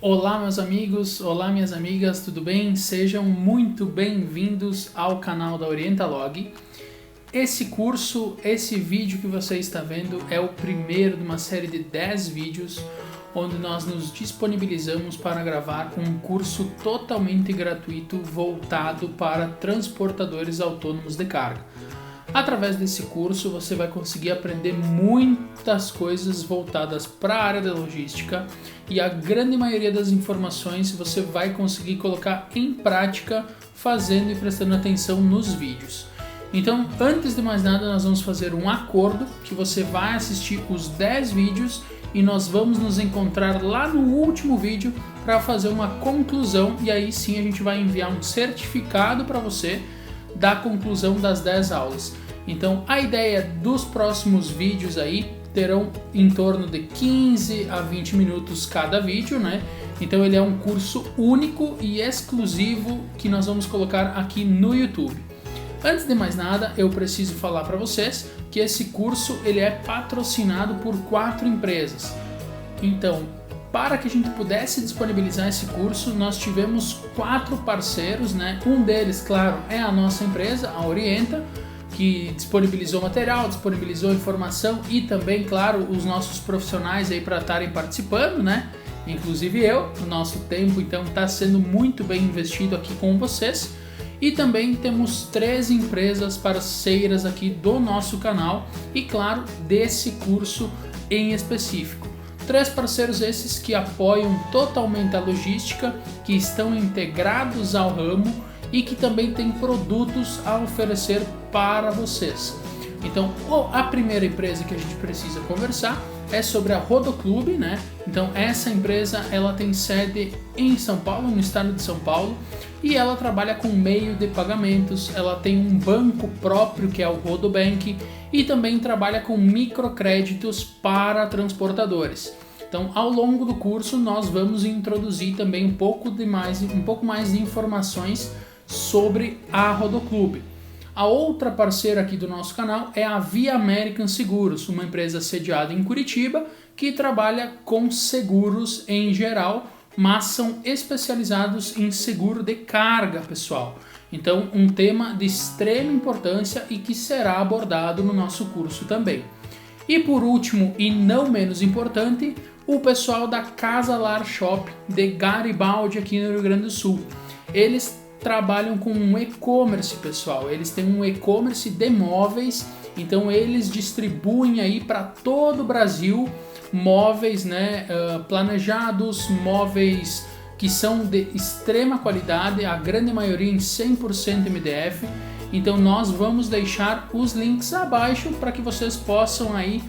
Olá meus amigos, olá minhas amigas, tudo bem? Sejam muito bem-vindos ao canal da Orientalog. Esse vídeo que você está vendo é o primeiro de uma série de 10 vídeos onde nós nos disponibilizamos para gravar um curso totalmente gratuito voltado para transportadores autônomos de carga. Através desse curso você vai conseguir aprender muitas coisas voltadas para a área da logística e a grande maioria das informações você vai conseguir colocar em prática fazendo e prestando atenção nos vídeos. Então, antes de mais nada, nós vamos fazer um acordo que você vai assistir os 10 vídeos e nós vamos nos encontrar lá no último vídeo para fazer uma conclusão e aí sim a gente vai enviar um certificado para você da conclusão das 10 aulas. Então a ideia dos próximos vídeos aí terão em torno de 15 a 20 minutos cada vídeo, né? Então ele é um curso único e exclusivo que nós vamos colocar aqui no YouTube. Antes de mais nada, eu preciso falar para vocês que esse curso ele é patrocinado por 4 empresas. Então, para que a gente pudesse disponibilizar esse curso, nós tivemos 4 parceiros, né? Um deles, claro, é a nossa empresa, a Orienta, que disponibilizou material, disponibilizou informação e também, claro, os nossos profissionais aí para estarem participando, né? Inclusive eu, o nosso tempo então está sendo muito bem investido aqui com vocês. E também temos 3 empresas parceiras aqui do nosso canal e, claro, desse curso em específico. 3 parceiros esses que apoiam totalmente a logística, que estão integrados ao ramo e que também têm produtos a oferecer para vocês. Então, a primeira empresa que a gente precisa conversar é sobre a Rodoclube, né? Então, essa empresa ela tem sede em São Paulo, no estado de São Paulo, e ela trabalha com meio de pagamentos, ela tem um banco próprio que é o Rodobank e também trabalha com microcréditos para transportadores. Então, ao longo do curso nós vamos introduzir também um pouco mais de informações sobre a Rodoclube. A outra parceira aqui do nosso canal é a Via American Seguros, uma empresa sediada em Curitiba que trabalha com seguros em geral, mas são especializados em seguro de carga, pessoal. Então, um tema de extrema importância e que será abordado no nosso curso também. E por último, e não menos importante, o pessoal da Casa Lar Shop de Garibaldi aqui no Rio Grande do Sul. Eles trabalham com um e-commerce, pessoal. Eles têm um e-commerce de móveis, então eles distribuem aí para todo o Brasil móveis, né, planejados, móveis que são de extrema qualidade, a grande maioria em 100% MDF. Então nós vamos deixar os links abaixo para que vocês possam aí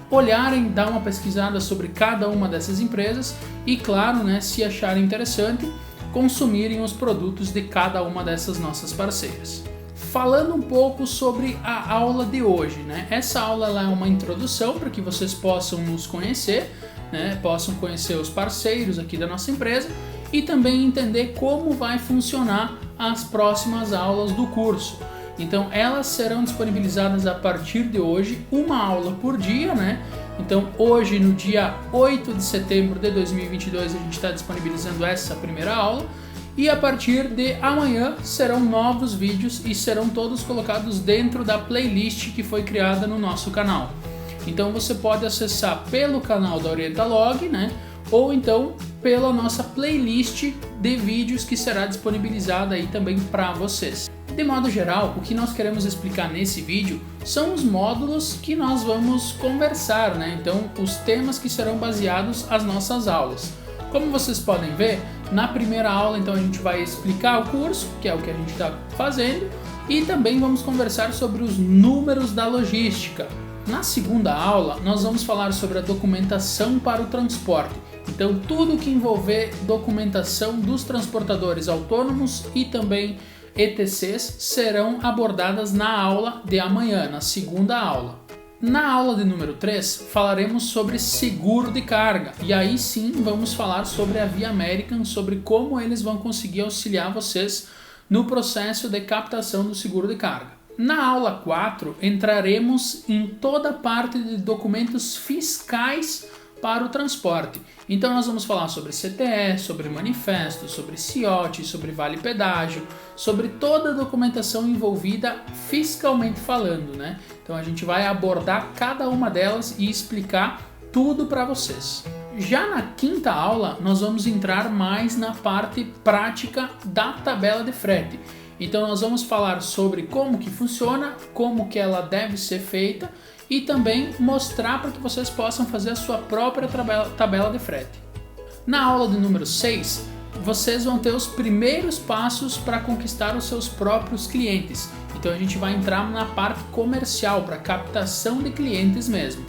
olharem, dar uma pesquisada sobre cada uma dessas empresas e, claro, né, se acharem interessante, consumirem os produtos de cada uma dessas nossas parceiras. Falando um pouco sobre a aula de hoje, né? Essa aula ela é uma introdução para que vocês possam nos conhecer, né? Possam conhecer os parceiros aqui da nossa empresa e também entender como vai funcionar as próximas aulas do curso. Então elas serão disponibilizadas a partir de hoje, uma aula por dia, né? Então hoje, no dia 8 de setembro de 2022, a gente está disponibilizando essa primeira aula e a partir de amanhã serão novos vídeos e serão todos colocados dentro da playlist que foi criada no nosso canal. Então você pode acessar pelo canal da Orientalog, né? Ou então pela nossa playlist de vídeos que será disponibilizada aí também para vocês. De modo geral, o que nós queremos explicar nesse vídeo são os módulos que nós vamos conversar, né? Então, os temas que serão baseados as nossas aulas. Como vocês podem ver, na primeira aula, então, a gente vai explicar o curso, que é o que a gente está fazendo, e também vamos conversar sobre os números da logística. Na segunda aula, nós vamos falar sobre a documentação para o transporte. Então, tudo que envolver documentação dos transportadores autônomos e também ETCs serão abordadas na aula de amanhã, na segunda aula. Na aula de número 3, falaremos sobre seguro de carga e aí sim vamos falar sobre a Via American, sobre como eles vão conseguir auxiliar vocês no processo de captação do seguro de carga. Na aula 4, entraremos em toda a parte de documentos fiscais para o transporte. Então nós vamos falar sobre CTE, sobre manifesto, sobre CIOT, sobre vale pedágio, sobre toda a documentação envolvida fiscalmente falando, né? Então a gente vai abordar cada uma delas e explicar tudo para vocês. Já na quinta aula nós vamos entrar mais na parte prática da tabela de frete. Então nós vamos falar sobre como que funciona, como que ela deve ser feita e também mostrar para que vocês possam fazer a sua própria tabela de frete. Na aula de número 6, vocês vão ter os primeiros passos para conquistar os seus próprios clientes. Então a gente vai entrar na parte comercial, para captação de clientes mesmo.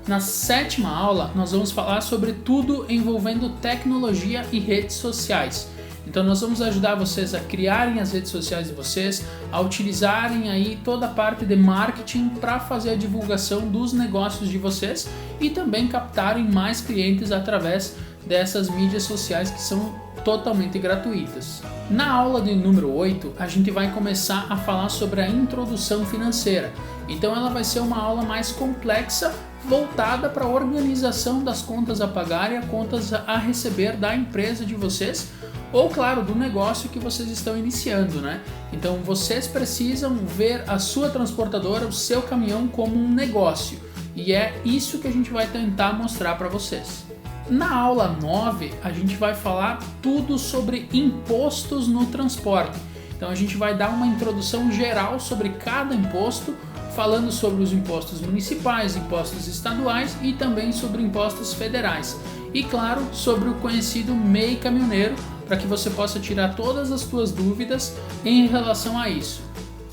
Na sétima aula, nós vamos falar sobre tudo envolvendo tecnologia e redes sociais. Então nós vamos ajudar vocês a criarem as redes sociais de vocês, a utilizarem aí toda a parte de marketing para fazer a divulgação dos negócios de vocês e também captarem mais clientes através dessas mídias sociais que são totalmente gratuitas. Na aula de número 8, a gente vai começar a falar sobre a introdução financeira. Então ela vai ser uma aula mais complexa, voltada para a organização das contas a pagar e as contas a receber da empresa de vocês, ou claro, do negócio que vocês estão iniciando, né? Então vocês precisam ver a sua transportadora, o seu caminhão como um negócio, e é isso que a gente vai tentar mostrar para vocês. Na aula 9, a gente vai falar tudo sobre impostos no transporte. Então a gente vai dar uma introdução geral sobre cada imposto, falando sobre os impostos municipais, impostos estaduais e também sobre impostos federais. E claro, sobre o conhecido MEI caminhoneiro, para que você possa tirar todas as suas dúvidas em relação a isso.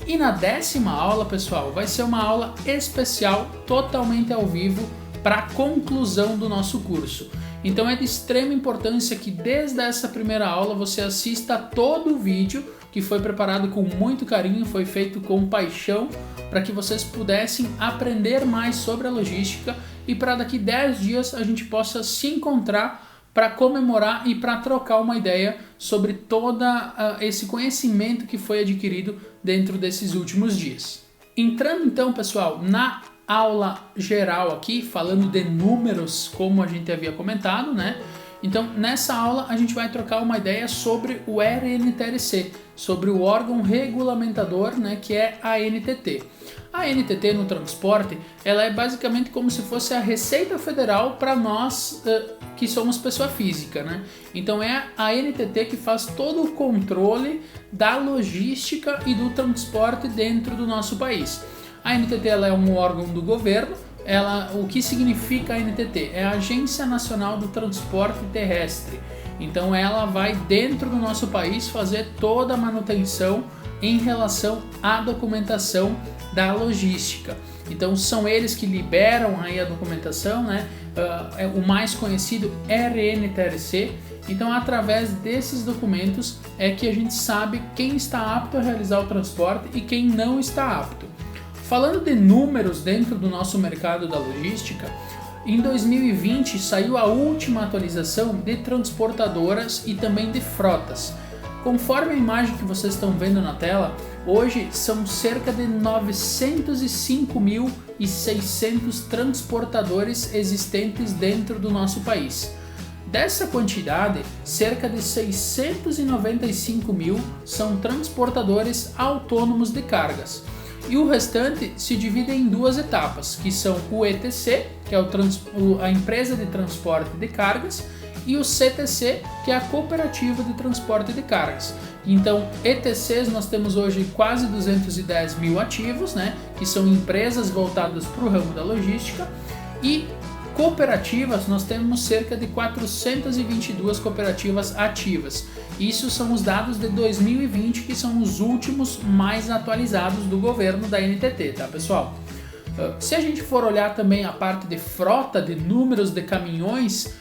E na 10ª aula, pessoal, vai ser uma aula especial, totalmente ao vivo, para a conclusão do nosso curso. Então é de extrema importância que desde essa primeira aula você assista todo o vídeo que foi preparado com muito carinho, foi feito com paixão, para que vocês pudessem aprender mais sobre a logística e para daqui 10 dias a gente possa se encontrar para comemorar e para trocar uma ideia sobre todo esse conhecimento que foi adquirido dentro desses últimos dias. Entrando então, pessoal, na aula geral aqui, falando de números, como a gente havia comentado, né? Então, nessa aula a gente vai trocar uma ideia sobre o RNTRC, sobre o órgão regulamentador, né, que é a NTT. A NTT no transporte, ela é basicamente como se fosse a Receita Federal para nós que somos pessoa física, né? Então é a NTT que faz todo o controle da logística e do transporte dentro do nosso país. A NTT ela é um órgão do governo. O que significa a NTT? É a Agência Nacional do Transporte Terrestre. Então ela vai dentro do nosso país fazer toda a manutenção em relação à documentação da logística. Então são eles que liberam aí a documentação, né? O mais conhecido RNTRC. Então através desses documentos é que a gente sabe quem está apto a realizar o transporte e quem não está apto. Falando de números dentro do nosso mercado da logística, em 2020 saiu a última atualização de transportadoras e também de frotas. Conforme a imagem que vocês estão vendo na tela, hoje são cerca de 905.600 transportadores existentes dentro do nosso país. Dessa quantidade, cerca de 695 mil são transportadores autônomos de cargas. E o restante se divide em duas etapas, que são o ETC, que é a empresa de transporte de cargas, e o CTC, que é a cooperativa de transporte de cargas. Então, ETCs nós temos hoje quase 210 mil ativos, né, que são empresas voltadas para o ramo da logística, e cooperativas nós temos cerca de 422 cooperativas ativas. Isso são os dados de 2020, que são os últimos mais atualizados do governo da NTT, tá, pessoal? Se a gente for olhar também a parte de frota, de números de caminhões,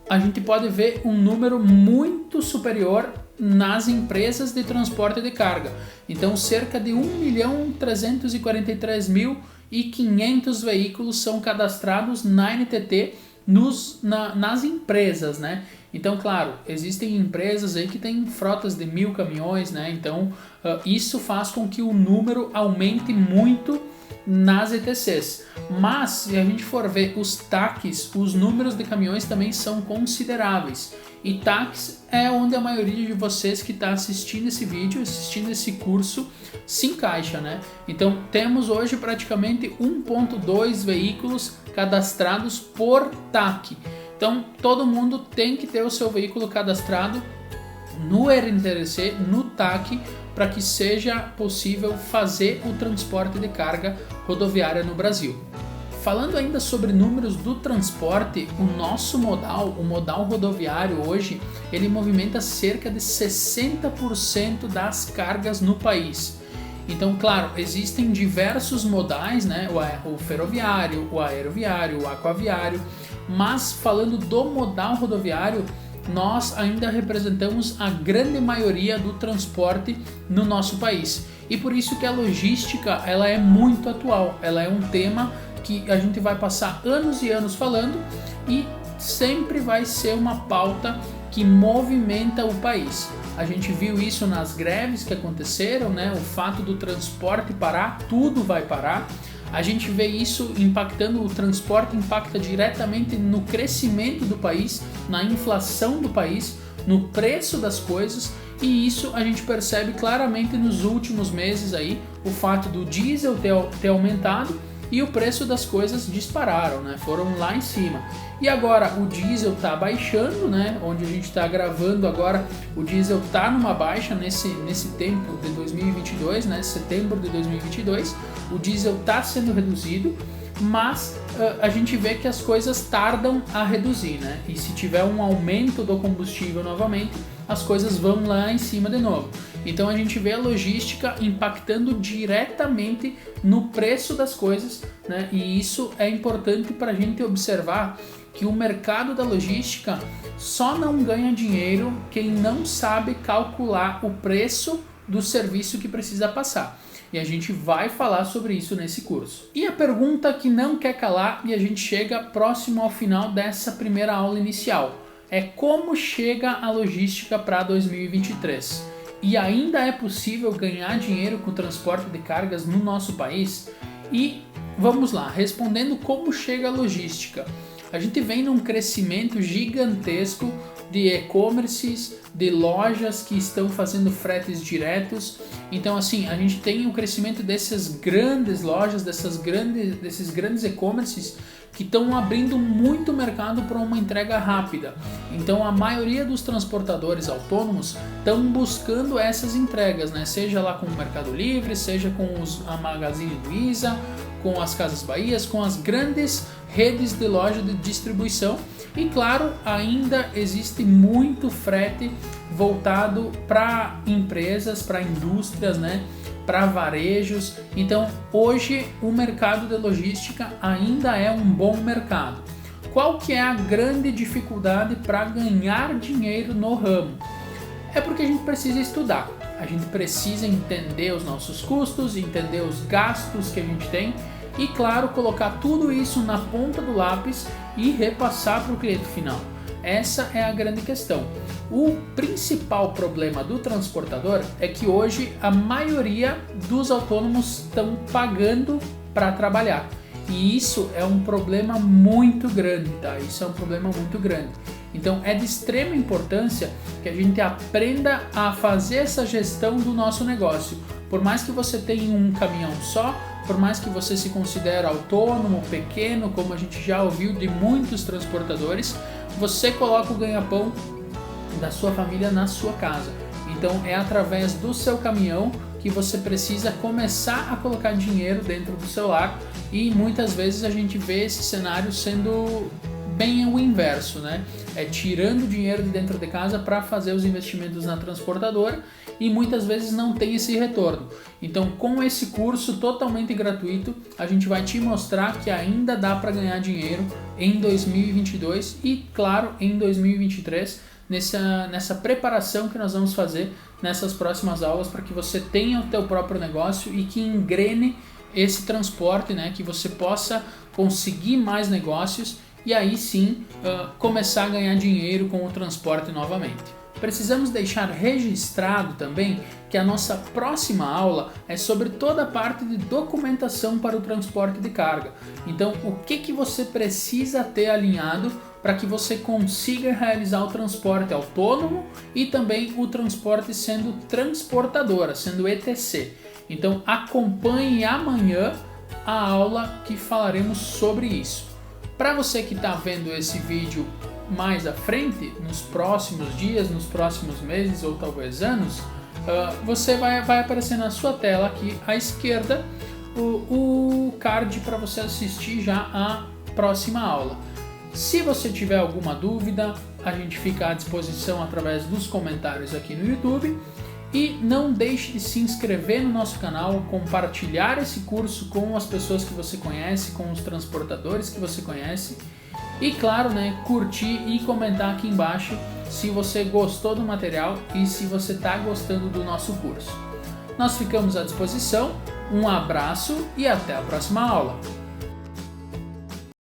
a gente pode ver um número muito superior nas empresas de transporte de carga. Então, cerca de 1.343.500 veículos são cadastrados na NTT nas empresas, né? Então, claro, existem empresas aí que têm frotas de 1000 caminhões, né? Então, isso faz com que o número aumente muito nas ETCs. Mas, se a gente for ver os TACs, os números de caminhões também são consideráveis. E TACs é onde a maioria de vocês que está assistindo esse vídeo, assistindo esse curso, se encaixa, né? Então, temos hoje praticamente 1.2 veículos cadastrados por TAC. Então, todo mundo tem que ter o seu veículo cadastrado no RNTDC, no TAC, para que seja possível fazer o transporte de carga rodoviária no Brasil. Falando ainda sobre números do transporte, o nosso modal, o modal rodoviário hoje, ele movimenta cerca de 60% das cargas no país. Então, claro, existem diversos modais, né? O ferroviário, o aeroviário, o aquaviário, mas falando do modal rodoviário, nós ainda representamos a grande maioria do transporte no nosso país. E por isso que a logística ela é muito atual, ela é um tema que a gente vai passar anos e anos falando e sempre vai ser uma pauta que movimenta o país. A gente viu isso nas greves que aconteceram, né? O fato do transporte parar, tudo vai parar. A gente vê isso impactando, o transporte impacta diretamente no crescimento do país, na inflação do país, no preço das coisas, e isso a gente percebe claramente nos últimos meses aí, o fato do diesel ter aumentado e o preço das coisas dispararam, né? Foram lá em cima. E agora o diesel está baixando, né? Onde a gente está gravando agora, o diesel está numa baixa nesse tempo de 2022, né? Setembro de 2022, o diesel está sendo reduzido, mas a gente vê que as coisas tardam a reduzir, né? E se tiver um aumento do combustível novamente, as coisas vão lá em cima de novo. Então a gente vê a logística impactando diretamente no preço das coisas, né? E isso é importante para a gente observar que o mercado da logística só não ganha dinheiro quem não sabe calcular o preço do serviço que precisa passar. E a gente vai falar sobre isso nesse curso. E a pergunta que não quer calar, e a gente chega próximo ao final dessa primeira aula inicial, é como chega a logística para 2023? E ainda é possível ganhar dinheiro com o transporte de cargas no nosso país? E vamos lá, respondendo como chega a logística. A gente vem num crescimento gigantesco de e-commerces, de lojas que estão fazendo fretes diretos. Então assim, a gente tem o crescimento dessas grandes lojas, desses grandes e-commerces que estão abrindo muito mercado para uma entrega rápida. Então a maioria dos transportadores autônomos estão buscando essas entregas, né? Seja lá com o Mercado Livre, seja com a Magazine Luiza, com as Casas Bahia, com as grandes redes de loja de distribuição. E claro, ainda existe muito frete voltado para empresas, para indústrias, né? Para varejos. Então hoje o mercado de logística ainda é um bom mercado. Qual que é a grande dificuldade para ganhar dinheiro no ramo? É porque a gente precisa estudar, a gente precisa entender os nossos custos, entender os gastos que a gente tem e, claro, colocar tudo isso na ponta do lápis e repassar para o cliente final. Essa é a grande questão. O principal problema do transportador é que hoje a maioria dos autônomos estão pagando para trabalhar. E isso é um problema muito grande, tá? Isso é um problema muito grande. Então é de extrema importância que a gente aprenda a fazer essa gestão do nosso negócio. Por mais que você tenha um caminhão só, por mais que você se considere autônomo, pequeno, como a gente já ouviu de muitos transportadores, você coloca o ganha-pão da sua família na sua casa. Então é através do seu caminhão que você precisa começar a colocar dinheiro dentro do seu lar, e muitas vezes a gente vê esse cenário sendo bem o inverso, né? É tirando dinheiro de dentro de casa para fazer os investimentos na transportadora e muitas vezes não tem esse retorno. Então, com esse curso totalmente gratuito, a gente vai te mostrar que ainda dá para ganhar dinheiro em 2022 e, claro, em 2023, nessa preparação que nós vamos fazer nessas próximas aulas para que você tenha o teu próprio negócio e que engrene esse transporte, né? Que você possa conseguir mais negócios e aí sim começar a ganhar dinheiro com o transporte novamente. Precisamos deixar registrado também que a nossa próxima aula é sobre toda a parte de documentação para o transporte de carga. Então, o que você precisa ter alinhado para que você consiga realizar o transporte autônomo e também o transporte sendo transportadora, sendo ETC. Então, acompanhe amanhã a aula que falaremos sobre isso. Para você que está vendo esse vídeo mais à frente, nos próximos dias, nos próximos meses ou talvez anos, você vai aparecer na sua tela aqui à esquerda o card para você assistir já a próxima aula. Se você tiver alguma dúvida, a gente fica à disposição através dos comentários aqui no YouTube. E não deixe de se inscrever no nosso canal, compartilhar esse curso com as pessoas que você conhece, com os transportadores que você conhece. E claro, curtir e comentar aqui embaixo se você gostou do material e se você está gostando do nosso curso. Nós ficamos à disposição, um abraço e até a próxima aula!